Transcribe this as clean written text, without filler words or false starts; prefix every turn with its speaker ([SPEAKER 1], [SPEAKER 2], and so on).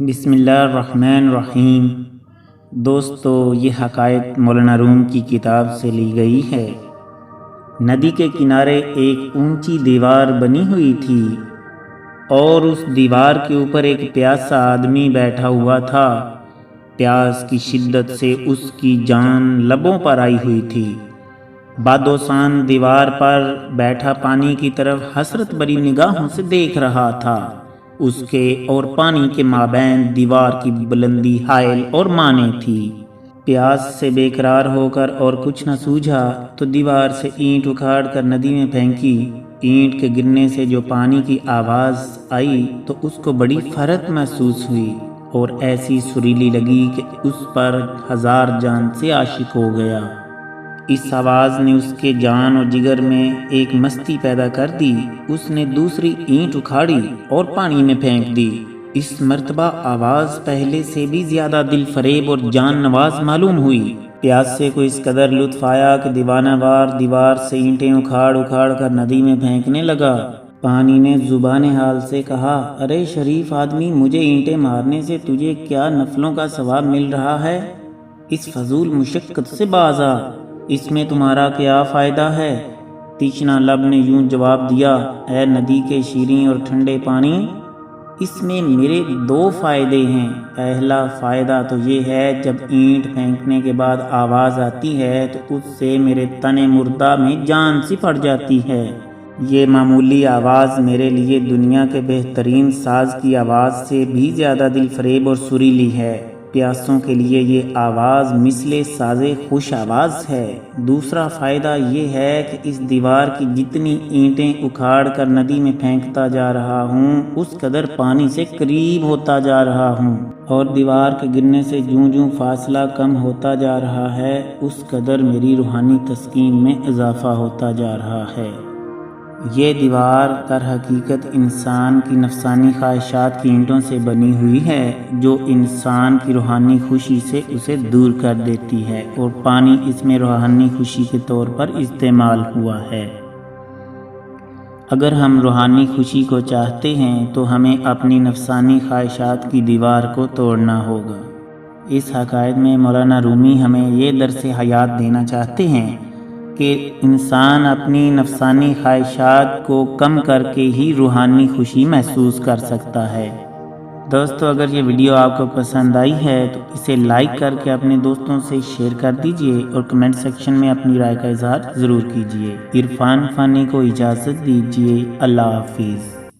[SPEAKER 1] بسم اللہ الرحمن الرحیم۔ دوستو، یہ حقائق مولانا روم کی کتاب سے لی گئی ہے۔ ندی کے کنارے ایک اونچی دیوار بنی ہوئی تھی اور اس دیوار کے اوپر ایک پیاسا آدمی بیٹھا ہوا تھا۔ پیاس کی شدت سے اس کی جان لبوں پر آئی ہوئی تھی۔ بادوسان دیوار پر بیٹھا پانی کی طرف حسرت بری نگاہوں سے دیکھ رہا تھا۔ اس کے اور پانی کے مابین دیوار کی بلندی حائل اور مانے تھی۔ پیاس سے بے قرار ہو کر اور کچھ نہ سوجھا تو دیوار سے اینٹ اکھاڑ کر ندی میں پھینکی۔ اینٹ کے گرنے سے جو پانی کی آواز آئی تو اس کو بڑی فرحت محسوس ہوئی اور ایسی سریلی لگی کہ اس پر ہزار جان سے عاشق ہو گیا۔ اس آواز نے اس کے جان اور جگر میں ایک مستی پیدا کر دی۔ اس نے دوسری اینٹ اکھاڑی اور پانی میں پھینک دی۔ اس مرتبہ آواز پہلے سے بھی زیادہ دل فریب اور جان نواز معلوم ہوئی۔ پیاسے کو اس قدر لطف آیا کہ دیوانہ وار دیوار سے اینٹیں اکھاڑ کر ندی میں پھینکنے لگا۔ پانی نے زبان حال سے کہا، ارے شریف آدمی، مجھے اینٹیں مارنے سے تجھے کیا نفلوں کا ثواب مل رہا ہے؟ اس فضول مشقت سے باز آ، اس میں تمہارا کیا فائدہ ہے؟ تیشنا لب نے یوں جواب دیا، اے ندی کے شیریں اور ٹھنڈے پانی، اس میں میرے دو فائدے ہیں۔ پہلا فائدہ تو یہ ہے، جب اینٹ پھینکنے کے بعد آواز آتی ہے تو اس سے میرے تن مردہ میں جان سی پڑ جاتی ہے۔ یہ معمولی آواز میرے لیے دنیا کے بہترین ساز کی آواز سے بھی زیادہ دل فریب اور سریلی ہے۔ پیاسوں کے لیے یہ آواز مثل ساز خوش آواز ہے۔ دوسرا فائدہ یہ ہے کہ اس دیوار کی جتنی اینٹیں اکھاڑ کر ندی میں پھینکتا جا رہا ہوں، اس قدر پانی سے قریب ہوتا جا رہا ہوں، اور دیوار کے گرنے سے جوں فاصلہ کم ہوتا جا رہا ہے، اس قدر میری روحانی تسکین میں اضافہ ہوتا جا رہا ہے۔ یہ دیوار در حقیقت انسان کی نفسانی خواہشات کی اینٹوں سے بنی ہوئی ہے، جو انسان کی روحانی خوشی سے اسے دور کر دیتی ہے، اور پانی اس میں روحانی خوشی کے طور پر استعمال ہوا ہے۔ اگر ہم روحانی خوشی کو چاہتے ہیں تو ہمیں اپنی نفسانی خواہشات کی دیوار کو توڑنا ہوگا۔ اس حقائق میں مولانا رومی ہمیں یہ درس حیات دینا چاہتے ہیں کہ انسان اپنی نفسانی خواہشات کو کم کر کے ہی روحانی خوشی محسوس کر سکتا ہے۔ دوستو، اگر یہ ویڈیو آپ کو پسند آئی ہے تو اسے لائک کر کے اپنے دوستوں سے شیئر کر دیجئے اور کمنٹ سیکشن میں اپنی رائے کا اظہار ضرور کیجئے۔ عرفان فانی کو اجازت دیجئے۔ اللہ حافظ۔